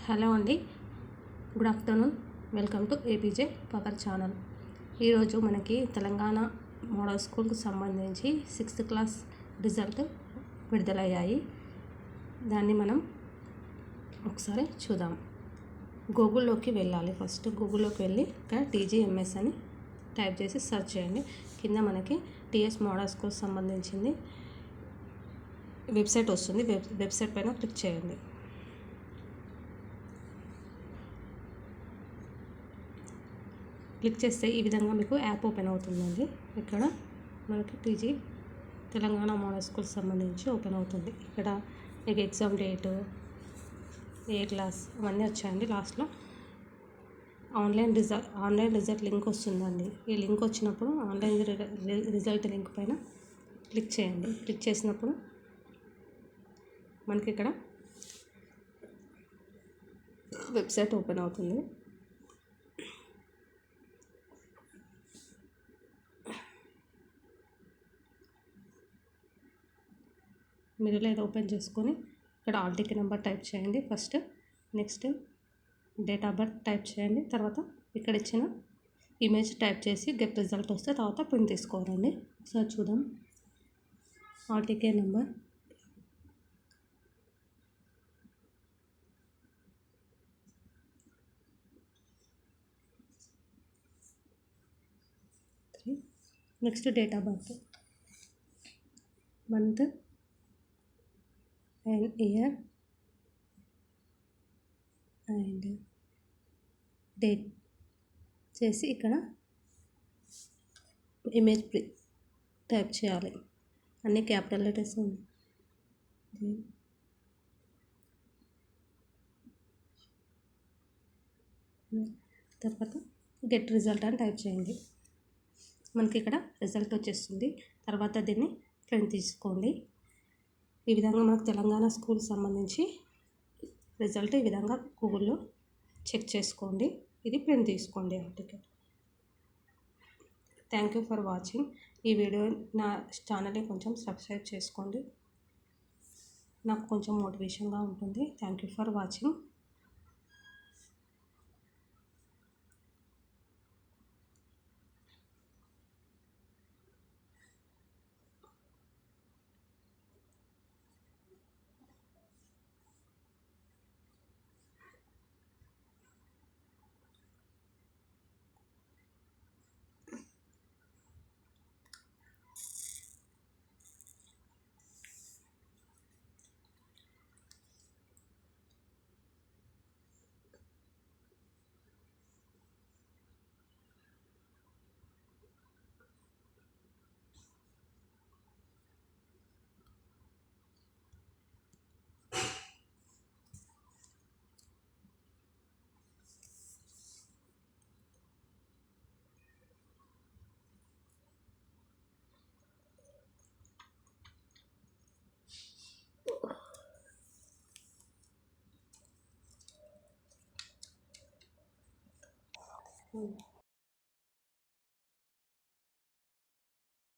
Hello అండి, good afternoon. Welcome to APJ power channel. ఈరోజు మనకి తెలంగాణ మోడల్ స్కూల్కి సంబంధించి 6th క్లాస్ రిజల్ట్ విడుదలయ్యాయి. దాన్ని మనం ఒకసారి చూద్దాం. గూగుల్లోకి వెళ్ళాలి. ఫస్ట్ గూగుల్లోకి వెళ్ళి ఇక్కడ టీజీఎంఎస్ అని టైప్ చేసి సెర్చ్ చేయండి. కింద మనకి టీఎస్ మోడల్ స్కూల్కి సంబంధించింది వెబ్సైట్ వస్తుంది. వెబ్సైట్ పైన క్లిక్ చేయండి. క్లిక్ చేస్తే ఈ విధంగా మీకు యాప్ ఓపెన్ అవుతుందండి. ఇక్కడ మనకి టీజీ తెలంగాణ మోడల్ స్కూల్ సంబంధించి ఓపెన్ అవుతుంది. ఇక్కడ మీకు ఎగ్జామ్ డేటు, ఏ క్లాస్ అవన్నీ వచ్చాయండి. లాస్ట్లో ఆన్లైన్ రిజల్ట్ లింక్ వస్తుందండి. ఈ లింక్ వచ్చినప్పుడు ఆన్లైన్ రిజల్ట్ లింక్ పైన క్లిక్ చేయండి. క్లిక్ చేసినప్పుడు మనకి ఇక్కడ వెబ్సైట్ ఓపెన్ అవుతుంది. మీరు లేదా ఓపెన్ చేసుకొని ఇక్కడ ఆల్ టికెట్ నెంబర్ టైప్ చేయండి first. Next date of birth type చేయండి. తర్వాత ఇక్కడ ఇచ్చిన ఇమేజ్ టైప్ చేసి గెట్ రిజల్ట్ వస్తే తర్వాత ప్రింట్ తీసుకోవాలండి. ఒకసారి చూద్దాం. All ticket number, next date of birth, month and year and date చేసి ఇక్కడ ఇమేజ్ టైప్ చేయాలి. అన్ని క్యాపిటల్ లెటర్స్ ఉంది. తర్వాత గెట్ రిజల్ట్ అని టైప్ చేయండి. మనకి ఇక్కడ రిజల్ట్ వచ్చేస్తుంది. తర్వాత దీన్ని ప్రింట్ తీసుకోండి. ఈ విధంగా మనకు తెలంగాణ స్కూల్ సంబంధించి రిజల్ట్ ఈ విధంగా గూగుల్లో చెక్ చేసుకోండి. ఇది ప్రింట్ తీసుకోండి ఆ ticket. Thank you for watching. ఈ వీడియో నా ఛానల్ని కొంచెం సబ్స్క్రైబ్ చేసుకోండి. నాకు కొంచెం మోటివేషన్గా ఉంటుంది. Thank you for watching.